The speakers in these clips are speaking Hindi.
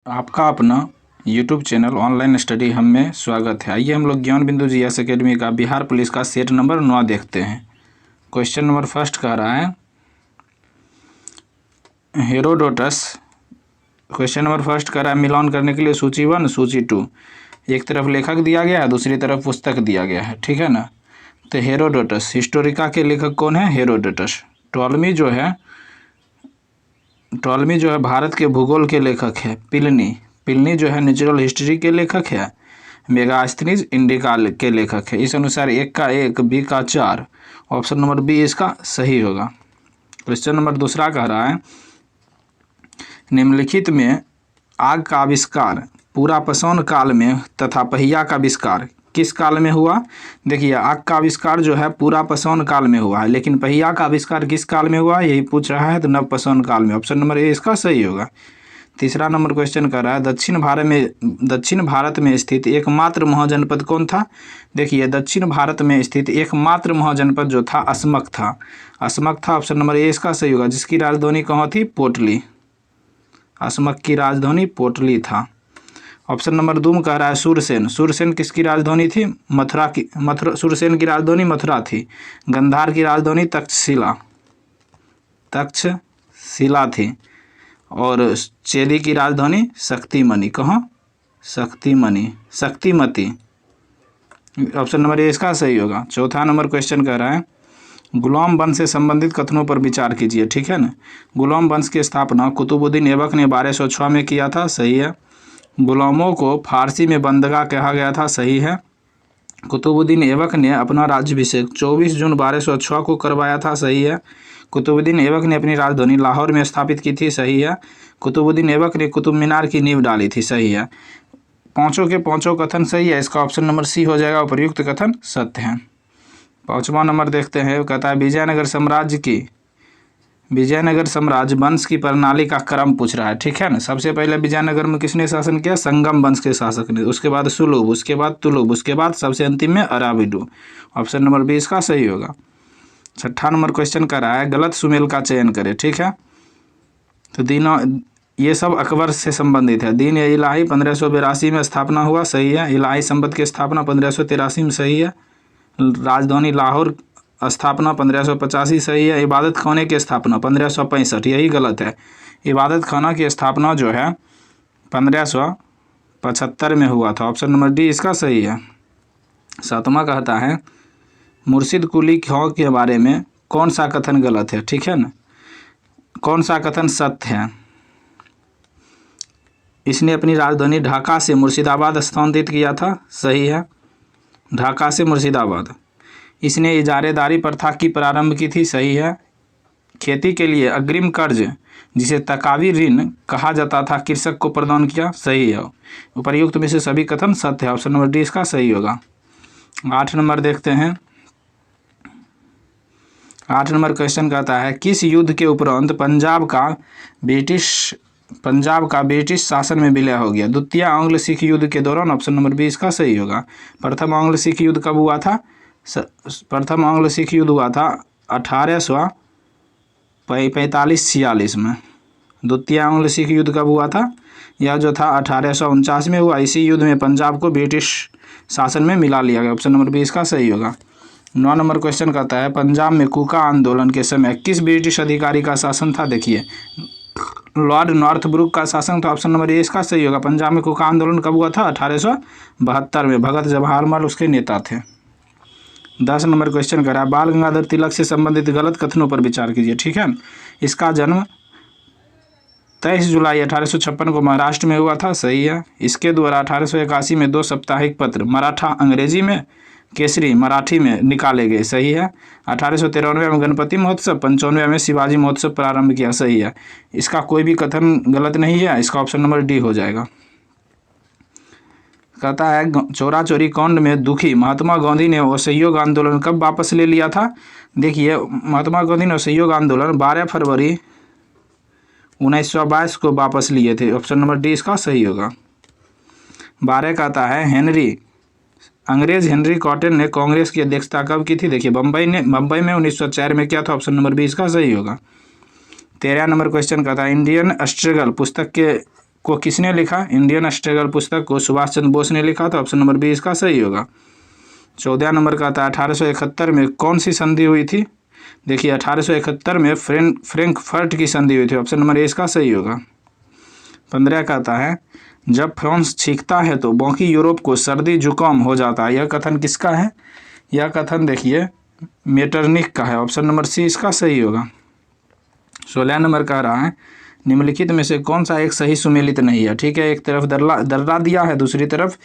आपका अपना YouTube चैनल ऑनलाइन स्टडी हम में स्वागत है। आइए हम लोग ज्ञान बिंदु जीएस एकेडमी का बिहार पुलिस का सेट नंबर 9 देखते हैं। क्वेश्चन नंबर फर्स्ट कह रहा है हेरोडोटस। क्वेश्चन नंबर फर्स्ट कह रहा है मिलान करने के लिए सूची 1 सूची 2। एक तरफ लेखक दिया गया है, दूसरी तरफ पुस्तक दिया गया है, ठीक है ना। तो हेरोडोटस हिस्टोरिका के लेखक कौन है? हेरोडोटस। टॉलमी जो है भारत के भूगोल के लेखक है। पिलनी जो है नेचुरल हिस्ट्री के लेखक है। मेगास्थनीज इंडिका के लेखक है। इस अनुसार 1 का 1, बी का 4, ऑप्शन नंबर बी इसका सही होगा। क्वेश्चन नंबर दूसरा कह रहा है निम्नलिखित में आग का आविष्कार पुरापसौन काल में तथा पहिया का आविष्कार किस काल में हुआ? देखिए, आग का आविष्कार जो है पुरापसौन काल में हुआ है, लेकिन पहिया का आविष्कार किस काल में हुआ यही पूछ रहा है, तो नवपसौन काल में। ऑप्शन नंबर ए इसका सही होगा। तीसरा नंबर क्वेश्चन कर रहा है दक्षिण भारत में स्थित एकमात्र महाजनपद कौन था? देखिए, दक्षिण भारत में स्थित एकमात्र महाजनपद जो था असमक था। ऑप्शन नंबर ए इसका सही होगा, जिसकी राजधानी कहाँ थी? पोटली। असमक की राजधानी पोटली था। ऑप्शन नंबर 2 कह रहा है सूरसेन किसकी राजधानी थी? सूरसेन की राजधानी मथुरा थी। गंधार की राजधानी तक्षशिला थी। और चेदी की राजधानी शक्तिमती। कहाँ? शक्तिमती। ऑप्शन नंबर ए इसका सही होगा। चौथा नंबर क्वेश्चन कह रहा है गुलाम वंश से संबंधित कथनों पर विचार कीजिए, ठीक है ना। गुलाम वंश की स्थापना कुतुबुद्दीन ऐबक ने 1206 में किया था, सही है। गुलामों को फारसी में बंदगा कहा गया था, सही है। कुतुबुद्दीन ऐबक ने अपना राज्याभिषेक 24 जून 1206 को करवाया था, सही है। कुतुबुद्दीन ऐबक ने अपनी राजधानी लाहौर में स्थापित की थी, सही है। कुतुबुद्दीन ऐबक ने कुतुब मीनार की नींव डाली थी, सही है। पाँचों के पाँचों कथन सही है, इसका ऑप्शन नंबर सी हो जाएगा, उपयुक्त कथन सत्य है। 5वां नंबर देखते हैं, कहता है विजयनगर साम्राज्य वंश की प्रणाली का क्रम पूछ रहा है, ठीक है ना। सबसे पहले विजयनगर में किसने शासन किया? संगम वंश के शासक ने। उसके बाद सुलुभ, उसके बाद तुलुभ, उसके बाद सबसे अंतिम में अराबिडू। ऑप्शन नंबर बी इसका सही होगा। 6ठा नंबर क्वेश्चन कर रहा है गलत सुमेल का चयन करें, ठीक है। तो ये सब अकबर से संबंधित है। दीन ए इलाही 1582 में स्थापना हुआ, सही है। इलाही संबत की स्थापना 1583 में, सही है। राजधानी लाहौर स्थापना 1585, सही है। इबादत खाने की स्थापना 1565, यही गलत है। इबादत खाना की स्थापना जो है 1575 में हुआ था। ऑप्शन नंबर डी इसका सही है। 7वां कहता है मुर्शिद कुली खां के बारे में कौन सा कथन गलत है, ठीक है ना। कौन सा कथन सत्य है? इसने अपनी राजधानी ढाका से मुर्शिदाबाद स्थानांतरित किया था, सही है। ढाका से मुर्शिदाबाद। इसने इजारेदारी प्रथा की प्रारंभ की थी, सही है। खेती के लिए अग्रिम कर्ज जिसे तकावी ऋण कहा जाता था कृषक को प्रदान किया, सही है। उपर्युक्त में से सभी कथन सत्य है। ऑप्शन नंबर डी इसका सही होगा। 8 नंबर देखते हैं। 8 नंबर क्वेश्चन कहता है किस युद्ध के उपरांत पंजाब का ब्रिटिश शासन में विलय हो गया? द्वितीय आंग्ल सिख युद्ध के दौरान। ऑप्शन नंबर बी इसका सही होगा। प्रथम आंग्ल सिख युद्ध कब हुआ था? प्रथम आंग्ल सिख युद्ध हुआ था 1845-46 में। द्वितीय आंग्ल सिख युद्ध कब हुआ था? यह जो था 1849 में हुआ। इसी युद्ध में पंजाब को ब्रिटिश शासन में मिला लिया गया। ऑप्शन नंबर बी इसका सही होगा। 9 नंबर क्वेश्चन कहता है पंजाब में कूका आंदोलन के समय किस ब्रिटिश अधिकारी का शासन था? देखिए, लॉर्ड नॉर्थब्रुक का शासन था। ऑप्शन नंबर ए इसका सही होगा। पंजाब में कूका आंदोलन कब हुआ था? 1872 में। भगत जवाहरलाल उसके नेता थे। 10 नंबर क्वेश्चन कर रहा है बाल गंगाधर तिलक से संबंधित गलत कथनों पर विचार कीजिए, ठीक है। इसका जन्म 23 जुलाई 1856 को महाराष्ट्र में हुआ था, सही है। इसके द्वारा 1881 में 2 साप्ताहिक पत्र मराठा अंग्रेजी में, केसरी मराठी में निकाले गए, सही है। 1893 में गणपति महोत्सव, 95 में शिवाजी महोत्सव प्रारंभ किया, सही है। इसका कोई भी कथन गलत नहीं है, इसका ऑप्शन नंबर डी हो जाएगा। कहता है चोरा चोरी कांड में दुखी महात्मा गांधी ने असहयोग आंदोलन कब वापस ले लिया था? देखिए, महात्मा गांधी ने असहयोग आंदोलन 12 फरवरी 1922 को वापस लिए थे। ऑप्शन नंबर डी इसका सही होगा। 12 कहता है अंग्रेज हेनरी कॉटन ने कांग्रेस की अध्यक्षता कब की थी? देखिए, बम्बई में 1904 में किया था। ऑप्शन नंबर बी इसका सही होगा। 13 नंबर क्वेश्चन कहता है इंडियन स्ट्रगल पुस्तक के को किसने लिखा? इंडियन स्ट्रगल पुस्तक को सुभाष चंद्र बोस ने लिखा था। ऑप्शन नंबर बी इसका सही होगा। 14 नंबर का था 1871 में कौन सी संधि हुई थी? देखिए 1871 में फ्रैंकफर्ट की संधि हुई थी। ऑप्शन नंबर ए इसका सही होगा। 15 का आता है जब फ्रांस छींकता है तो बाकी यूरोप को सर्दी जुकाम हो जाता है। यह कथन किसका है? यह कथन देखिए मेटरनिख का है। ऑप्शन नंबर सी इसका सही होगा। 16 नंबर कह रहा है निम्नलिखित में से कौन सा एक सही सुमेलित नहीं है? ठीक है, एक तरफ दर्रा दिया है, दूसरी तरफ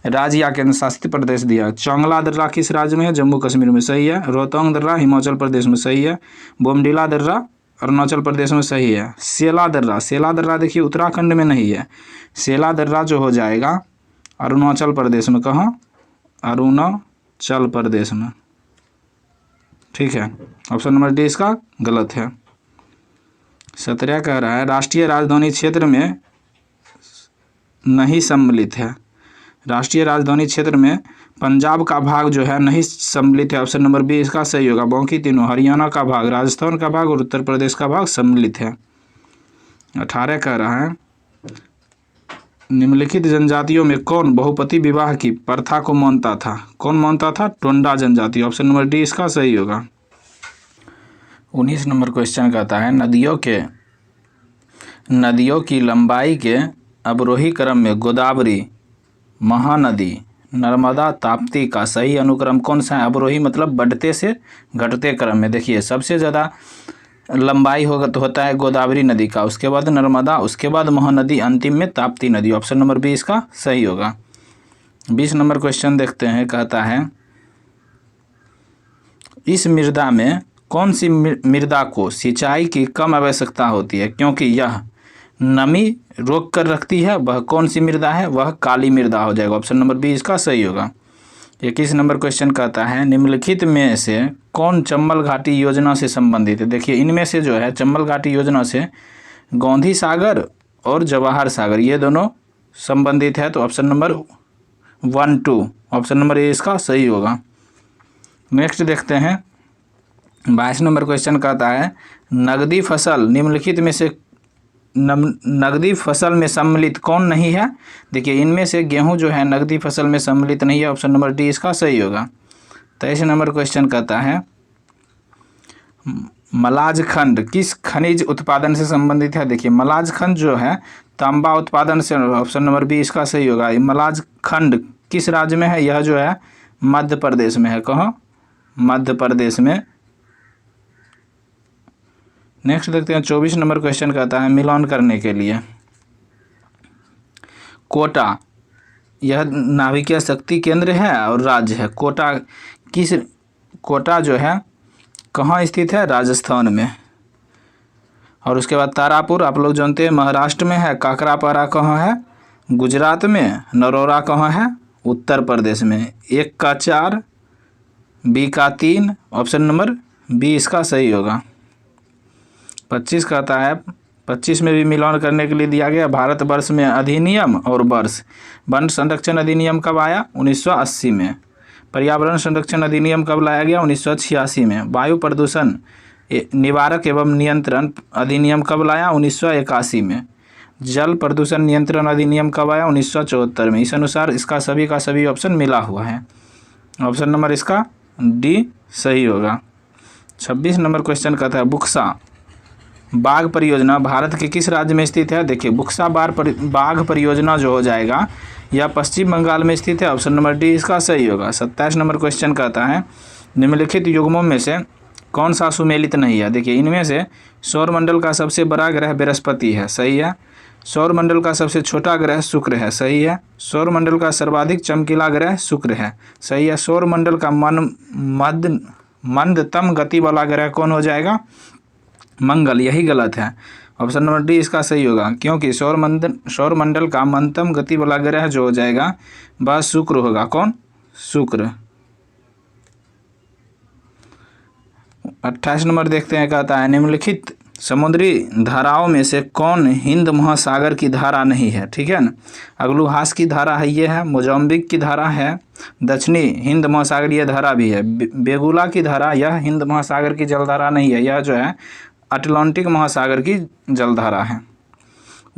राज्य या केंद्र शासित प्रदेश दिया है। चोंगला दर्रा किस राज्य में है? जम्मू कश्मीर में, सही है। रोहतांग दर्रा हिमाचल प्रदेश में, सही है। बोमडीला दर्रा अरुणाचल प्रदेश में, सही है। सेला दर्रा देखिए उत्तराखंड में नहीं है। सेला दर्रा जो हो जाएगा अरुणाचल प्रदेश में। कहाँ? अरुणाचल प्रदेश में, ठीक है। ऑप्शन नंबर डी इसका गलत है। 17 कह रहा है राष्ट्रीय राजधानी क्षेत्र में नहीं सम्मिलित है। राष्ट्रीय राजधानी क्षेत्र में पंजाब का भाग जो है नहीं सम्मिलित है। ऑप्शन नंबर बी इसका सही होगा। बाकी तीनों हरियाणा का भाग, राजस्थान का भाग और उत्तर प्रदेश का भाग सम्मिलित है। 18 कह रहा है निम्नलिखित जनजातियों में कौन बहुपति विवाह की प्रथा को मानता था? कौन मानता था? टोंडा जनजाति। ऑप्शन नंबर डी इसका सही होगा। 19 नंबर क्वेश्चन कहता है नदियों की लंबाई के अवरोही क्रम में गोदावरी, महानदी, नर्मदा, ताप्ती का सही अनुक्रम कौन सा है? अवरोही मतलब बढ़ते से घटते क्रम में। देखिए सबसे ज़्यादा लंबाई होता है गोदावरी नदी का, उसके बाद नर्मदा, उसके बाद महानदी, अंतिम में ताप्ती नदी। ऑप्शन नंबर बी इसका सही होगा। 20 नंबर क्वेश्चन देखते हैं, कहता है इस मृदा में कौन सी मृदा को सिंचाई की कम आवश्यकता होती है क्योंकि यह नमी रोक कर रखती है? वह कौन सी मृदा है? वह काली मृदा हो जाएगा। ऑप्शन नंबर बी इसका सही होगा। 21 नंबर क्वेश्चन कहता है निम्नलिखित में से कौन चंबल घाटी योजना से संबंधित है? देखिए इनमें से जो है चंबल घाटी योजना से गांधी सागर और जवाहर सागर ये दोनों संबंधित है। तो option number 1, 2 option number A इसका सही होगा। नेक्स्ट देखते हैं 22 नंबर क्वेश्चन कहता है नगदी फसल निम्नलिखित में से नगदी फसल में सम्मिलित कौन नहीं है? देखिए इनमें से गेहूं जो है नगदी फसल में सम्मिलित नहीं है। ऑप्शन नंबर डी इसका सही होगा। 23 नंबर क्वेश्चन कहता है मलाज खंड किस खनिज उत्पादन से संबंधित है? देखिए मलाज खंड जो है तांबा उत्पादन से। ऑप्शन नंबर बी इसका सही होगा। मलाज खंड किस राज्य में है? यह जो है मध्य प्रदेश में है। कहाँ? मध्य प्रदेश में। नेक्स्ट देखते हैं 24 नंबर क्वेश्चन कहता है मिलान करने के लिए कोटा यह नाभिकीय शक्ति केंद्र है और राज्य है। कोटा जो है कहाँ स्थित है? राजस्थान में। और उसके बाद तारापुर आप लोग जानते हैं महाराष्ट्र में है। काकरापारा कहाँ है? गुजरात में। नरोरा कहाँ है? उत्तर प्रदेश में। 1 का 4, बी का 3 ऑप्शन नंबर बी इसका सही होगा। 25 कहता है 25 में भी मिलान करने के लिए दिया गया भारतवर्ष में अधिनियम और वर्ष। वन संरक्षण अधिनियम कब आया? 1980 में। पर्यावरण संरक्षण अधिनियम कब लाया गया? 1986 में। वायु प्रदूषण निवारक एवं नियंत्रण अधिनियम कब लाया? 1981 में। जल प्रदूषण नियंत्रण अधिनियम कब आया? 1974 में। इस अनुसार इसका सभी का सभी ऑप्शन मिला हुआ है। ऑप्शन नंबर इसका डी सही होगा। 26 नंबर क्वेश्चन कहता है बुक्सा बाघ परियोजना भारत के किस राज्य में स्थित है? देखिए बुक्सा बाघ परियोजना जो हो जाएगा यह पश्चिम बंगाल में स्थित है। ऑप्शन नंबर डी इसका सही होगा। 27 नंबर क्वेश्चन कहता है निम्नलिखित युग्मों में से कौन सा सुमेलित नहीं है? देखिए इनमें से सौरमंडल का सबसे बड़ा ग्रह बृहस्पति है, सही है। सौरमंडल का सबसे छोटा ग्रह शुक्र है, सही है। सौरमंडल का सर्वाधिक चमकीला ग्रह शुक्र है, सही है। सौरमंडल का मंदतम गति वाला ग्रह कौन हो जाएगा? मंगल, यही गलत है। ऑप्शन नंबर डी इसका सही होगा क्योंकि सौरमंडल का मंदतम गति वाला ग्रह जो हो जाएगा वह शुक्र होगा। कौन? शुक्र। 28 नंबर देखते हैं, कहता है निम्नलिखित समुद्री धाराओं में से कौन हिंद महासागर की धारा नहीं है? ठीक है ना, अगलुहास की धारा है, ये है। मोजाम्बिक की धारा है, दक्षिणी हिंद महासागरीय धारा भी है। बेगुला की धारा यह हिंद महासागर की जलधारा नहीं है, यह जो है अटलांटिक महासागर की जलधारा है।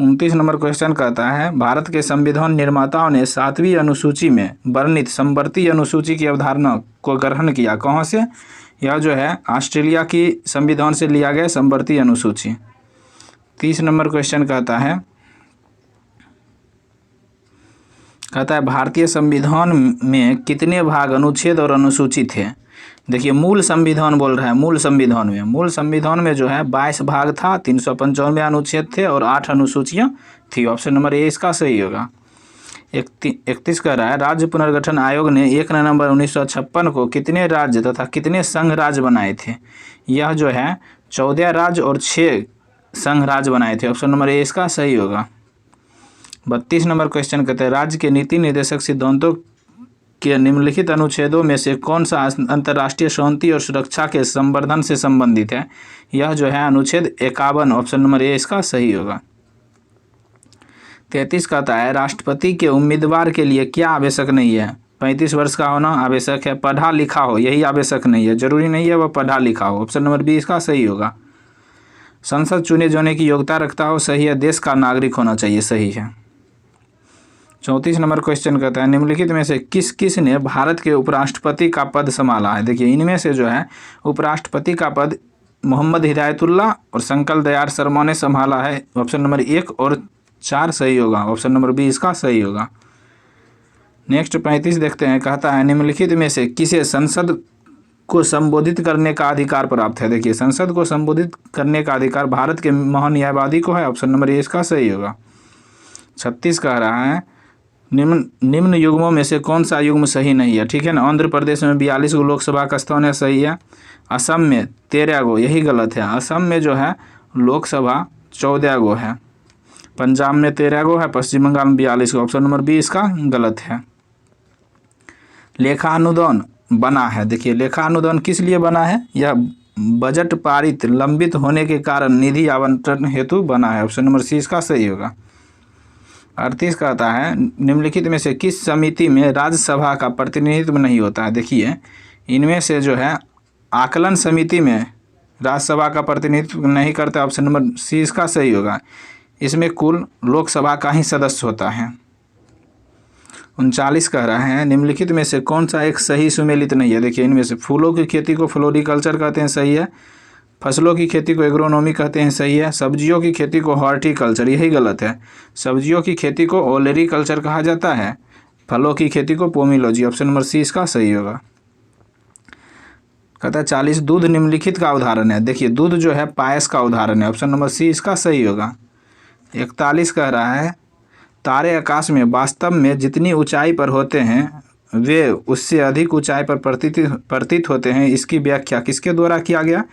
29 नंबर क्वेश्चन कहता है भारत के संविधान निर्माताओं ने 7वीं अनुसूची में वर्णित समवर्ती अनुसूची की अवधारणा को ग्रहण किया। कहाँ से? यह जो है ऑस्ट्रेलिया की संविधान से लिया गया समवर्ती अनुसूची। 30 नंबर क्वेश्चन कहता है भारतीय संविधान में कितने भाग, अनुच्छेद और अनुसूची थे? देखिए मूल संविधान बोल रहा है, मूल संविधान में जो है 22 भाग था, 395 अनुच्छेद थे और 8 अनुसूचियां थी। ऑप्शन नंबर ए इसका सही होगा। 31 कह रहा है राज्य पुनर्गठन आयोग ने 1 नवंबर 1956 को कितने राज्य तथा कितने संघ राज्य बनाए थे? यह जो है 14 राज्य और 6 संघ राज्य बनाए थे। ऑप्शन नंबर ए इसका सही होगा। 32 नंबर क्वेश्चन कहते हैं राज्य के नीति निर्देशक सिद्धांतों के निम्नलिखित अनुच्छेदों में से कौन सा अंतर्राष्ट्रीय शांति और सुरक्षा के संवर्धन से संबंधित है? यह जो है अनुच्छेद 51। ऑप्शन नंबर ए इसका सही होगा। 33 कहता है राष्ट्रपति के उम्मीदवार के लिए क्या आवश्यक नहीं है? 35 वर्ष का होना आवश्यक है, पढ़ा लिखा हो यही आवश्यक नहीं है, जरूरी नहीं है वह पढ़ा लिखा हो। ऑप्शन नंबर बी इसका सही होगा। संसद चुने जाने की योग्यता रखता हो, सही है। देश का नागरिक होना चाहिए, सही है। 34 नंबर क्वेश्चन कहता है निम्नलिखित में से किस किस ने भारत के उपराष्ट्रपति का पद संभाला है? देखिए इनमें से जो है उपराष्ट्रपति का पद मोहम्मद हिदायतुल्लाह और शंकर दयाल शर्मा ने संभाला है। ऑप्शन नंबर 1 और 4 सही होगा। ऑप्शन नंबर बी इसका सही होगा। नेक्स्ट 35 देखते हैं, कहता है निम्नलिखित में से किसे संसद को संबोधित करने का अधिकार प्राप्त है? देखिए संसद को संबोधित करने का अधिकार भारत के महान्यायवादी को है। ऑप्शन नंबर ए इसका सही होगा। 36 कह रहा है निम्न युग्मों में से कौन सा युग्म सही नहीं है? ठीक है ना। आंध्र प्रदेश में 42 गो लोकसभा का स्थान है, सही है। असम में 13 गो, यही गलत है। असम में जो है लोकसभा 14 गो है। पंजाब में 13 गो है, पश्चिम बंगाल में 42 गो। ऑप्शन नंबर बी इसका गलत है। लेखा अनुदान बना है। देखिए लेखा अनुदान किस लिए बना है? यह बजट पारित लंबित होने के कारण निधि आवंटन हेतु बना है। ऑप्शन नंबर सी इसका सही होगा। 38 कहता है निम्नलिखित में से किस समिति में राज्यसभा का प्रतिनिधित्व नहीं होता है? देखिए इनमें से जो है आकलन समिति में राज्यसभा का प्रतिनिधित्व नहीं करता। ऑप्शन नंबर सी इसका सही होगा। इसमें कुल लोकसभा का ही सदस्य होता है। 39 कह रहा है निम्नलिखित में से कौन सा एक सही सुमेलित नहीं है? देखिए इनमें से फूलों की खेती को फ्लोरिकल्चर कहते हैं, सही है। फसलों की खेती को एग्रोनॉमी कहते हैं, सही है। सब्जियों की खेती को हॉर्टिकल्चर, यही गलत है। सब्जियों की खेती को ओलेरीकल्चर कहा जाता है, फलों की खेती को पोमियोलॉजी। ऑप्शन नंबर सी इसका सही होगा। कहता है 40 दूध निम्नलिखित का उदाहरण है। देखिए दूध जो है पायस का उदाहरण है। ऑप्शन नंबर सी इसका सही होगा। 41 कह रहा है तारे आकाश में वास्तव में जितनी ऊंचाई पर होते हैं वे उससे अधिक ऊंचाई पर प्रतीत होते हैं। इसकी व्याख्या किसके द्वारा किया गया?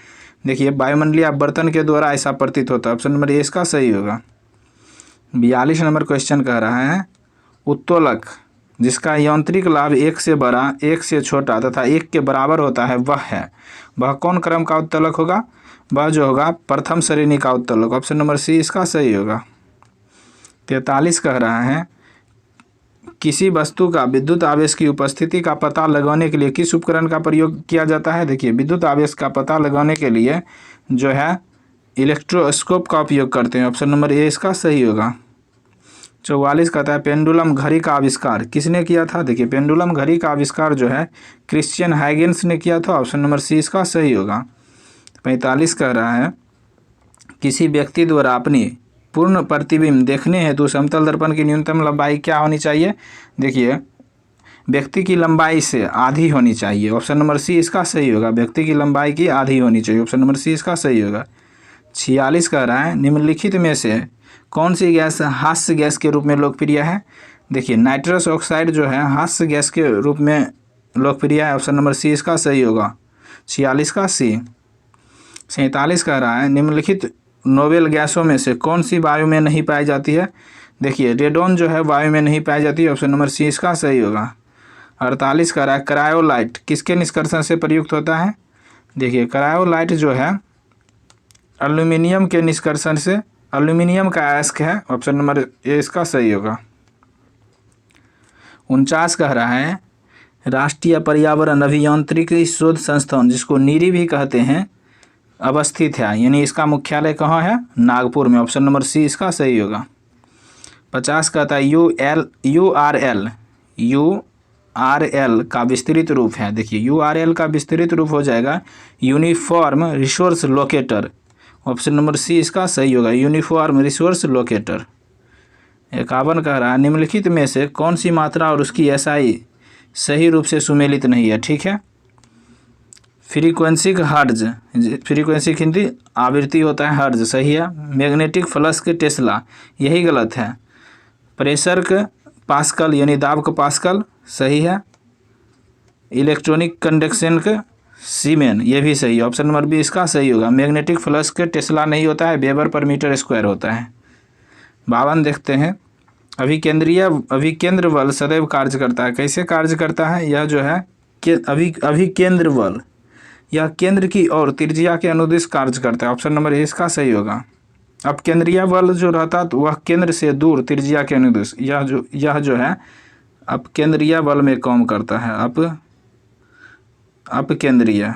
देखिए वायुमंडलीय आवर्तन के द्वारा ऐसा प्रतीत होता है। ऑप्शन नंबर ए इसका सही होगा। 42 नंबर क्वेश्चन कह रहा है उत्तोलक जिसका यांत्रिक लाभ 1 से बड़ा, 1 से छोटा तथा 1 के बराबर होता है वह कौन क्रम का उत्तोलक होगा? वह जो होगा प्रथम श्रेणी का उत्तोलक। ऑप्शन नंबर सी इसका सही होगा। 43 कह रहा है किसी वस्तु का विद्युत आवेश की उपस्थिति का पता लगाने के लिए किस उपकरण का प्रयोग किया जाता है? देखिए विद्युत आवेश का पता लगाने के लिए जो है इलेक्ट्रोस्कोप का उपयोग करते हैं। ऑप्शन नंबर ए इसका सही होगा। 44 कहता है पेंडुलम घड़ी का आविष्कार किसने किया था? देखिए पेंडुलम घड़ी का आविष्कार जो है क्रिश्चियन हाइगेंस ने किया था। ऑप्शन नंबर सी इसका सही होगा। 45 कह रहा है किसी व्यक्ति द्वारा अपनी पूर्ण प्रतिबिंब देखने हेतु समतल दर्पण की न्यूनतम लंबाई क्या होनी चाहिए? देखिए व्यक्ति की लंबाई से आधी होनी चाहिए। ऑप्शन नंबर सी इसका सही होगा। व्यक्ति की लंबाई की आधी होनी चाहिए। ऑप्शन नंबर सी इसका सही होगा। 46 कह रहा है निम्नलिखित में से कौन सी गैस हास्य गैस के रूप में लोकप्रिय है? देखिए नाइट्रस ऑक्साइड जो है हास्य गैस के रूप में लोकप्रिय है। ऑप्शन नंबर सी इसका सही होगा। 46 का सी। 47 कह रहा है निम्नलिखित नोबेल गैसों में से कौन सी वायु में नहीं पाई जाती है? देखिए रेडोन जो है वायु में नहीं पाई जाती है। ऑप्शन नंबर सी इसका सही होगा। 48 कह रहा है क्रायोलाइट किसके निष्कर्षण से प्रयुक्त होता है? देखिए क्रायोलाइट जो है एल्यूमिनियम के निष्कर्षण से, एल्यूमिनियम का अयस्क है। ऑप्शन नंबर ए इसका सही होगा। 49 कह रहा है राष्ट्रीय पर्यावरण अभियांत्रिकी शोध संस्थान जिसको नीरी भी कहते हैं अवस्थित है, यानी इसका मुख्यालय कहाँ है? नागपुर में। ऑप्शन नंबर सी इसका सही होगा। 50 कहता है URL का विस्तृत रूप है। देखिए URL का विस्तृत रूप हो जाएगा uniform resource locator. Option number C इसका सही होगा, यूनिफॉर्म रिसोर्स लोकेटर। 51 कह रहा है निम्नलिखित में से कौन सी मात्रा और उसकी एसआई सही रूप से सुमेलित नहीं है। ठीक है, फ्रीक्वेंसी का हर्ट्ज, फ्रीक्वेंसी की हिंदी आवृत्ति होता है हर्ट्ज, सही है। मैग्नेटिक फ्लक्स के टेस्ला, यही गलत है। प्रेशर का पास्कल यानी दाब का पास्कल, सही है। इलेक्ट्रॉनिक कंडक्शन का सीमेन, ये भी सही है। ऑप्शन नंबर बी इसका सही होगा। मैग्नेटिक फ्लक्स के टेस्ला नहीं होता है, वेबर पर मीटर स्क्वायर होता है। 52 देखते हैं, अभिकेंद्र बल सदैव कार्य करता है। कैसे कार्य करता है? यह जो है अभिकेंद्र बल यह केंद्र की ओर त्रिज्या के अनुदिश कार्य करता है। ऑप्शन नंबर ए इसका सही होगा। अब केंद्रीय बल जो रहता तो वह केंद्र से दूर त्रिज्या के अनुदिश, यह जो है अब केंद्रीय बल में काम करता है। अपकेंद्रीय,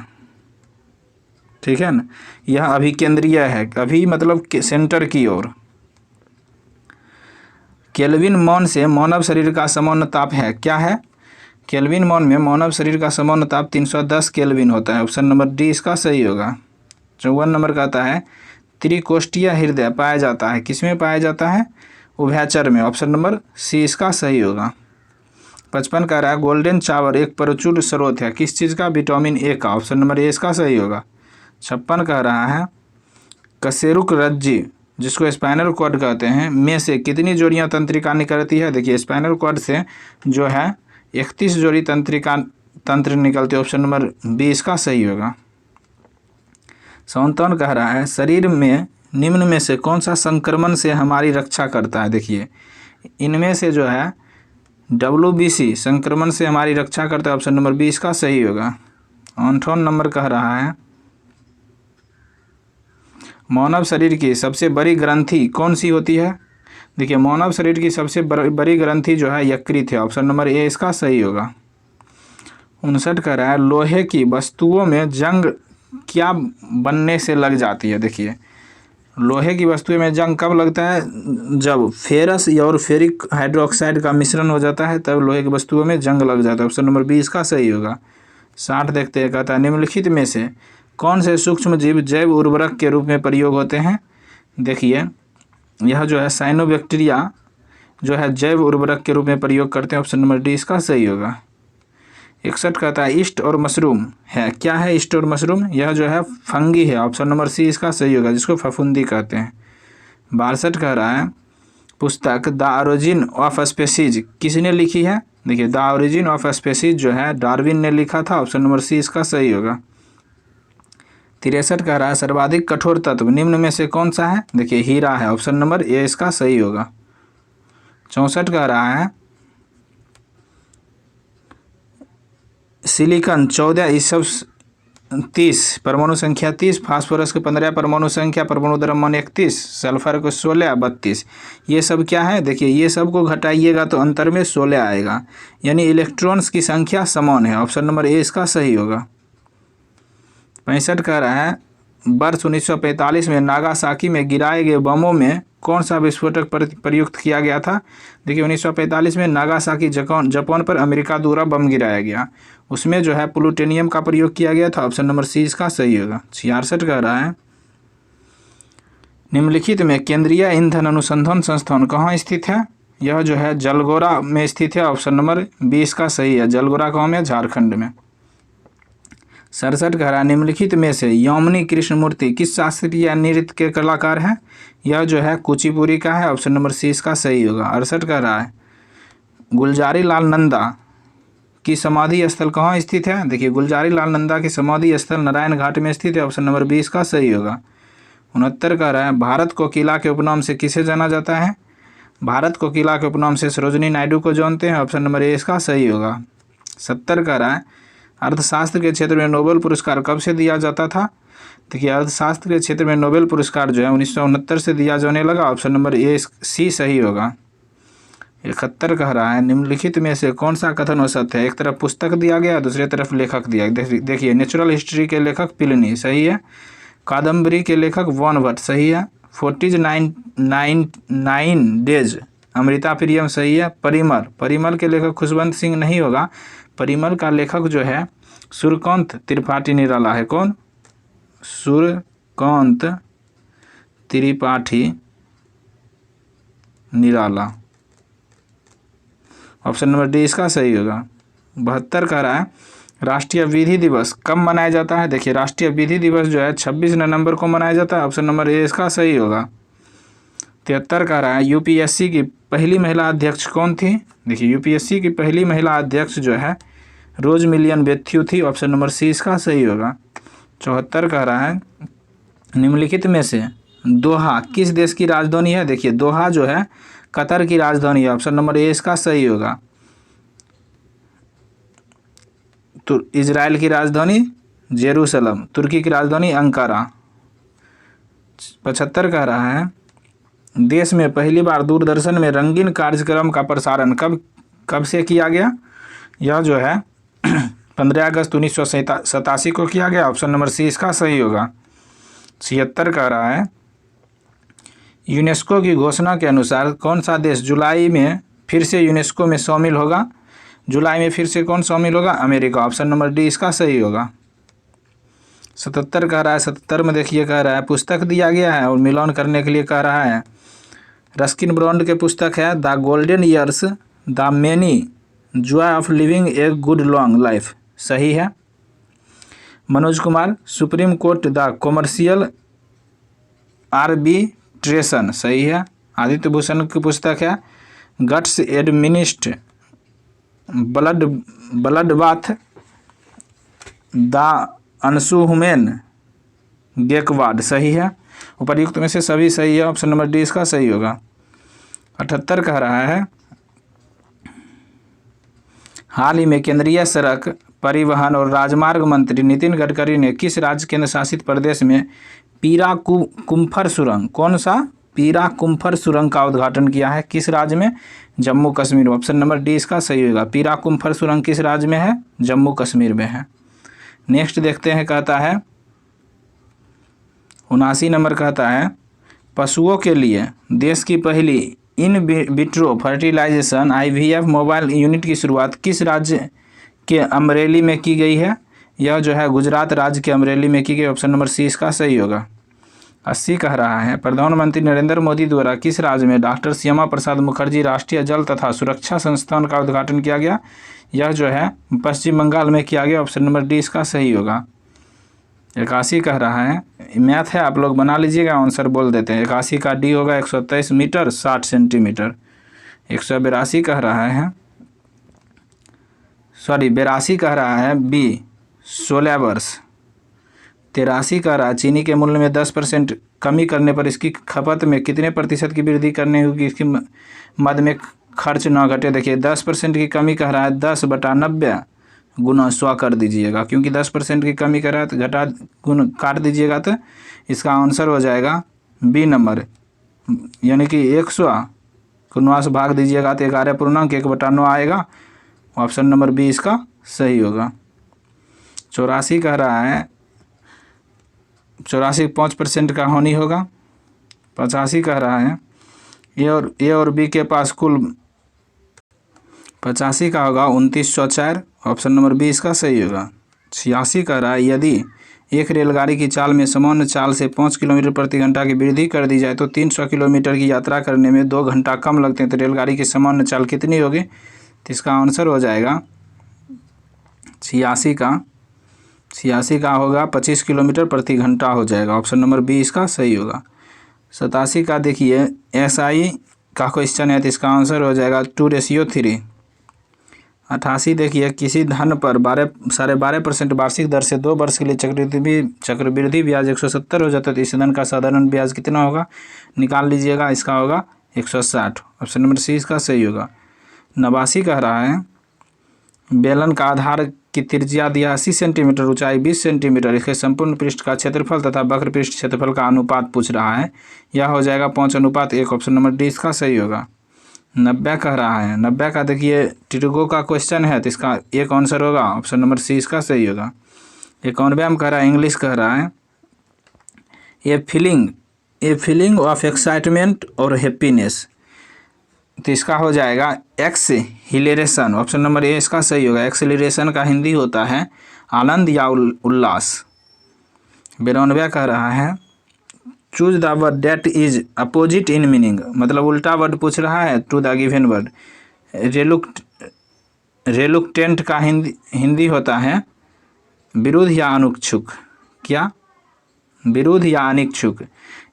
ठीक है ना, यह अभिकेंद्रीय है। अभी मतलब सेंटर की ओर। केल्विन मान से मानव शरीर का सामान्य ताप है, क्या है? केल्विन मान में मानव शरीर का सामान्य ताप 310 केल्विन होता है। ऑप्शन नंबर डी इसका सही होगा। 54 नंबर कहता है त्रिकोष्ठीय हृदय पाया जाता है, किसमें पाया जाता है? उभयचर में। ऑप्शन नंबर सी इसका सही होगा। 55 कह रहा है गोल्डन चावर एक प्रचुर स्रोत है, किस चीज़ का? विटामिन ए का। ऑप्शन नंबर ए इसका सही होगा। 56 कह रहा है कशेरुक रज्जु, जिसको स्पाइनल कॉर्ड कहते हैं, में से कितनी जोड़ियां तंत्रिका निकलती है? देखिए स्पाइनल कॉर्ड से जो है 31 जोड़ी तंत्र निकलती है। ऑप्शन नंबर बी इसका सही होगा। 57 कह रहा है शरीर में निम्न में से कौन सा संक्रमण से हमारी रक्षा करता है? देखिए इनमें से जो है WBC संक्रमण से हमारी रक्षा करता है। ऑप्शन नंबर बी इसका सही होगा। 58 नंबर कह रहा है मानव शरीर की सबसे बड़ी ग्रंथि कौन सी होती है? देखिए मानव शरीर की सबसे बड़ी ग्रंथि जो है यकृत है। ऑप्शन नंबर ए इसका सही होगा। 59 कह रहा है लोहे की वस्तुओं में जंग क्या बनने से लग जाती है? देखिए लोहे की वस्तुओं में जंग कब लगता है? जब फेरस और फेरिक हाइड्रोक्साइड का मिश्रण हो जाता है तब लोहे की वस्तुओं में जंग लग जाता है। ऑप्शन नंबर बी इसका सही होगा। 60 देखते हैं, कहता है निम्नलिखित में से कौन से सूक्ष्म जीव जैव उर्वरक के रूप में प्रयोग होते हैं? देखिए यह जो है साइनोबैक्टीरिया जो है जैव उर्वरक के रूप में प्रयोग करते हैं। ऑप्शन नंबर डी इसका सही होगा। 61 कहता है ईस्ट और मशरूम है, क्या है ईस्ट और मशरूम? यह जो है फंगी है। ऑप्शन नंबर सी इसका सही होगा, जिसको फफूंदी कहते हैं। 62 कह रहा है पुस्तक द ओरिजिन ऑफ स्पीसीज किसने लिखी है? देखिए द ओरिजिन ऑफ स्पीसीज जो है डार्विन ने लिखा था। ऑप्शन नंबर सी इसका सही होगा। 63 कह रहा है सर्वाधिक कठोर तत्व निम्न में से कौन सा है? देखिए हीरा है। ऑप्शन नंबर ए इसका सही होगा। 64 कह रहा है सिलिकॉन 14 ईसव 30 परमाणु संख्या 30, फास्फोरस के 15 परमाणु संख्या, परमाणु द्रव्यमान 31, सल्फर को 16 32, ये सब क्या है? देखिए ये सब को घटाइएगा तो अंतर में 16 आएगा, यानी इलेक्ट्रॉन्स की संख्या समान है। ऑप्शन नंबर ए इसका सही होगा। 65 कह रहा है वर्ष 1945 में नागासाकी में गिराए गए बमों में कौन सा विस्फोटक प्रयुक्त किया गया था? देखिए 1945 में नागासाकी जापान पर अमेरिका द्वारा बम गिराया गया, उसमें जो है प्लूटोनियम का प्रयोग किया गया था। ऑप्शन नंबर सी इसका सही होगा। 66 कह रहा है निम्नलिखित में केंद्रीय ईंधन अनुसंधान संस्थान कहाँ स्थित है? यह जो है जलगोरा में स्थित है। ऑप्शन नंबर बी इसका सही है। जलगोरा गाँव में झारखंड में। 67 कह रहा है निम्नलिखित में से यामिनी कृष्णमूर्ति किस शास्त्रीय नृत्य के कलाकार हैं? यह जो है कुचिपुड़ी का है। ऑप्शन नंबर सी इसका सही होगा। 68 कह रहा है गुलजारी लाल नंदा की समाधि स्थल कहाँ स्थित है? देखिए गुलजारी लाल नंदा की समाधि स्थल नारायण घाट में स्थित है। ऑप्शन नंबर बी इसका सही होगा। 69 कह रहा है भारत को किला के उपनाम से किसे जाना जाता है? भारत को किला के उपनाम से सरोजिनी नायडू को जानते हैं। ऑप्शन नंबर ए इसका सही होगा। 70 कह रहा है अर्थशास्त्र के क्षेत्र में नोबेल पुरस्कार कब से दिया जाता था? देखिए अर्थशास्त्र के क्षेत्र में नोबेल पुरस्कार जो है 1969 से दिया जाने लगा। ऑप्शन नंबर ए सी सही होगा। 71 कह रहा है निम्नलिखित में से कौन सा कथन हो सकता है? एक तरफ पुस्तक दिया गया, दूसरी तरफ लेखक दिया गया। देखिए नेचुरल हिस्ट्री के लेखक प्लिनी सही है, कादम्बरी के लेखक वॉन भट्ट सही है, 49 डेज अमृता प्रियम सही है। परिमल, परिमल के लेखक खुशवंत सिंह नहीं होगा, परिमल का लेखक जो है सूर्यकांत त्रिपाठी निराला है। कौन? Suryakant Tripathi Nirala. Option number D इसका सही होगा। 72 कह रहा है राष्ट्रीय विधि दिवस कब मनाया जाता है। देखिए राष्ट्रीय विधि दिवस जो है 26 नवंबर को मनाया जाता है। ऑप्शन नंबर ए इसका सही होगा। 73 कह रहा है यूपीएससी की पहली महिला अध्यक्ष कौन थी। देखिए यूपीएससी की पहली महिला अध्यक्ष जो है रोज मिलियन बेथ्यू थी। ऑप्शन नंबर सी इसका सही होगा। 74 कह रहा है निम्नलिखित में से दोहा किस देश की राजधानी है। देखिए दोहा जो है कतर की राजधानी है। ऑप्शन नंबर ए इसका सही होगा। तो इजराइल की राजधानी जेरूसलम, तुर्की की राजधानी अंकारा। 75 कह रहा है देश में पहली बार दूरदर्शन में रंगीन कार्यक्रम का प्रसारण कब से किया गया। यह जो है 15 अगस्त 1987 को किया गया। ऑप्शन नंबर सी इसका सही होगा। 76 कह रहा है यूनेस्को की घोषणा के अनुसार कौन सा देश जुलाई में फिर से यूनेस्को में शामिल होगा। जुलाई में फिर से कौन शामिल होगा। अमेरिका। ऑप्शन नंबर डी इसका सही होगा। 77 कह रहा है 77 में देखिए कह रहा है पुस्तक दिया गया है और मिलान करने के लिए कह रहा है रस्किन ब्रॉन्ड के पुस्तक है the golden years the many joy of living a good long life. सही है। Manoj Kumar supreme court the commercial arbitration. सही है। आदित्य भूषण की पुस्तक है गट्स एडमिनिस्ट ब्लड बाथ द अनसुहुमेन गेकवाड। सही है। उपर्युक्त में से सभी सही है। ऑप्शन नंबर डी इसका सही होगा। 78 कह रहा है हाल ही में केंद्रीय सड़क परिवहन और राजमार्ग मंत्री नितिन गडकरी ने किस राज्य केंद्र शासित प्रदेश में पीराकुम्फर सुरंग कौन सा पीराकुम्फर सुरंग का उद्घाटन किया है। किस राज्य में। Jammu Kashmir. Option number D इसका सही होगा। पीराकुम्फर सुरंग किस राज्य में है। जम्मू कश्मीर में है। नेक्स्ट देखते हैं कहता है 79 नंबर कहता है पशुओं के लिए देश की पहली in vitro fertilization IVF mobile unit की शुरुआत किस राज्य के अमरेली में की गई है। यह जो है गुजरात राज्य के अमरेली में की गई। ऑप्शन नंबर सी इसका सही होगा। 80 कह रहा है प्रधानमंत्री नरेंद्र मोदी द्वारा किस राज्य में डॉक्टर श्यामा प्रसाद मुखर्जी राष्ट्रीय जल तथा सुरक्षा संस्थान का उद्घाटन किया गया। यह जो है पश्चिम बंगाल में किया गया। ऑप्शन नंबर डी इसका सही होगा। 81 कह रहा है मैथ है आप लोग बना लीजिएगा आंसर बोल देते हैं। 81 का डी होगा 123 मीटर 60 सेंटीमीटर। 182 कह रहा है 82 कह रहा है बी 16 वर्ष। 83 कह रहा है चीनी के मूल्य में 10% कमी करने पर इसकी खपत में कितने प्रतिशत की वृद्धि करनी होगी इसकी मद में खर्च ना घटे। देखिए 10% की कमी कह रहा है 10/90 गुना 100 कर दीजिएगा क्योंकि 10% की कमी कर रहा है तो घटा गुण काट दीजिएगा तो इसका आंसर हो जाएगा बी नंबर यानी कि 100 को 9 से भाग दीजिएगा तो 11.1/9 आएगा। ऑप्शन नंबर बी इसका सही होगा। 84 कह रहा है 84 5% का हानि होगा। 85 कह रहा है ए और बी के पास कुल 85 का होगा 2904। ऑप्शन नंबर बी इसका सही होगा। 86 कह रहा है यदि एक रेलगाड़ी की चाल में सामान्य चाल से 5 किलोमीटर प्रति घंटा की वृद्धि कर दी जाए तो 300 किलोमीटर की यात्रा करने में 2 घंटा कम लगते हैं तो रेलगाड़ी की सामान्य चाल कितनी होगी। तो इसका आंसर हो जाएगा 86 का होगा 25 किलोमीटर प्रति घंटा हो जाएगा। ऑप्शन नंबर बी इसका सही होगा। 87 का देखिए SI का क्वेश्चन है तो इसका आंसर हो जाएगा 2:3। 88 देखिए किसी धन पर 12.5% वार्षिक दर से 2 वर्ष के लिए चक्रवृद्धि ब्याज 170 हो जाता है तो इस धन का साधारण ब्याज कितना होगा निकाल लीजिएगा। इसका होगा 160। ऑप्शन नंबर सी इसका सही होगा। 89 कह रहा है बेलन का आधार की त्रिज्या दिया 80 सेंटीमीटर ऊंचाई 20 सेंटीमीटर इसके संपूर्ण पृष्ठ का क्षेत्रफल तथा वक्र पृष्ठ क्षेत्रफल का अनुपात पूछ रहा है। यह हो जाएगा 5:1। ऑप्शन नंबर डी इसका सही होगा। 90 कह रहा है 90 का देखिए टिटगो का क्वेश्चन है तो इसका एक आंसर होगा। ऑप्शन नंबर सी इसका सही होगा। 91 में कह रहा है इंग्लिश कह रहा है ए फीलिंग ऑफ एक्साइटमेंट और हैप्पीनेस तो इसका हो जाएगा एक्सहिलेरेशन। ऑप्शन नंबर ए इसका सही होगा। एक्सहिलेरेशन का हिंदी होता है आनंद या उल्लास। 92 कह रहा है choose the word that is opposite in meaning, मतलब उल्टा वर्ड पूछ रहा है to the given word. Reluctant का हिंदी होता है विरुद्ध या अनिच्छुक। क्या? विरुद्ध या अनिच्छुक।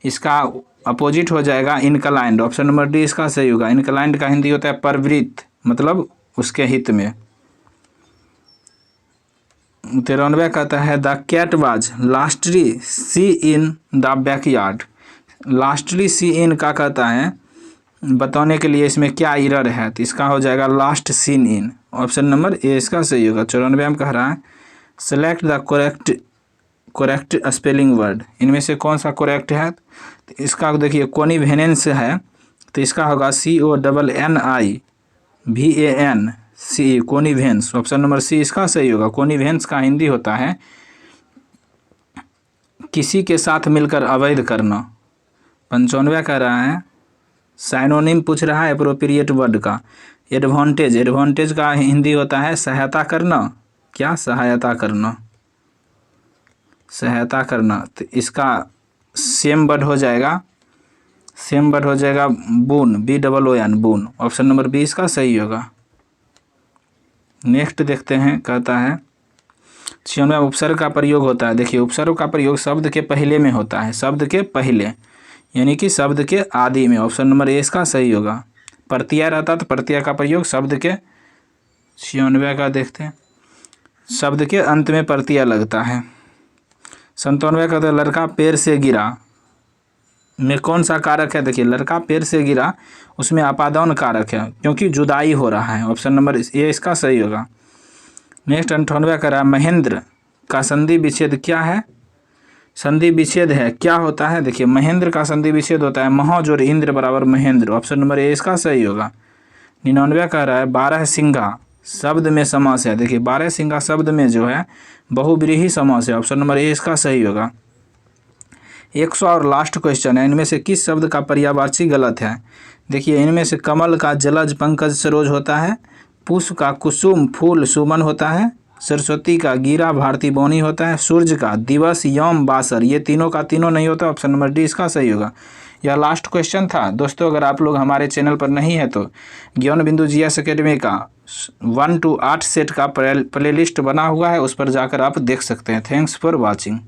इसका अपोजिट हो जाएगा इनक्लाइंड। ऑप्शन नंबर डी इसका सही होगा। इनक्लाइंड का हिंदी होता है प्रवृत्त, मतलब उसके हित में। 93 कहता है the cat was lastly see in the backyard. Lastly see in का कहता है बताने के लिए इसमें क्या एरर है, तो इसका हो जाएगा last seen in. Option number A इसका सही होगा। 94 में कह रहा है select the correct spelling word. इनमें से कौन सा करेक्ट है, तो इसका देखिए कोनिवेनेंस है, तो इसका होगा CONNIVANCE कोनिवेंस। ऑप्शन नंबर सी इसका सही होगा। कोनिवेंस का हिंदी होता है किसी के साथ मिलकर अवैध करना। 95 कह रहा है साइनोनिम पूछ रहा है एप्रोप्रिएट वर्ड का। एडवांटेज का हिंदी होता है सहायता करना। क्या? सहायता करना। तो इसका सेम वर्ड हो जाएगा बून, BOON बून। ऑप्शन नंबर बी इसका सही होगा। नेक्स्ट देखते हैं, कहता है 96 उपसर्ग का प्रयोग होता है। देखिए उपसर्ग का प्रयोग शब्द के पहले में होता है, शब्द के पहले यानी कि शब्द के आदि में। ऑप्शन नंबर ए इसका सही होगा। प्रत्यय रहता तो प्रत्यय का प्रयोग शब्द के 96 का देखते हैं शब्द के अंत में प्रत्यय लगता है। 97 का तो लड़का पैर से गिरा में कौन सा कारक है, देखिए लड़का पैर से गिरा उसमें अपादान कारक है क्योंकि जुदाई हो रहा है। ऑप्शन नंबर ए इसका सही होगा। नेक्स्ट 98 का रहा महेंद्र का संधि विच्छेद क्या है। संधि विच्छेद है क्या होता है, देखिए महेंद्र का संधि विच्छेद होता है महोज और इंद्र बराबर महेंद्र। ऑप्शन नंबर ए इसका सही होगा। 99 कह रहा है 12 सिंघा शब्द में समास है। देखिए 12 सिंघा शब्द में जो है बहुव्रीहि समास है। ऑप्शन नंबर ए इसका सही होगा। 100 और लास्ट क्वेश्चन है, इनमें से किस शब्द का पर्यायवाची गलत है। देखिए इनमें से कमल का जलज पंकज सरोज होता है, पुष्प का कुसुम फूल सुमन होता है, सरस्वती का गिरा भारती बौनी होता है, सूर्य का दिवस यम बासर, ये तीनों का तीनों नहीं होता। ऑप्शन नंबर डी इसका सही होगा। यह लास्ट क्वेश्चन था। दोस्तों अगर आप लोग हमारे चैनल पर नहीं है तो ज्ञान बिंदु GS एकेडमी का 1 to 8 सेट का प्लेलिस्ट बना हुआ है, उस पर जाकर आप देख सकते हैं। Thanks for watching.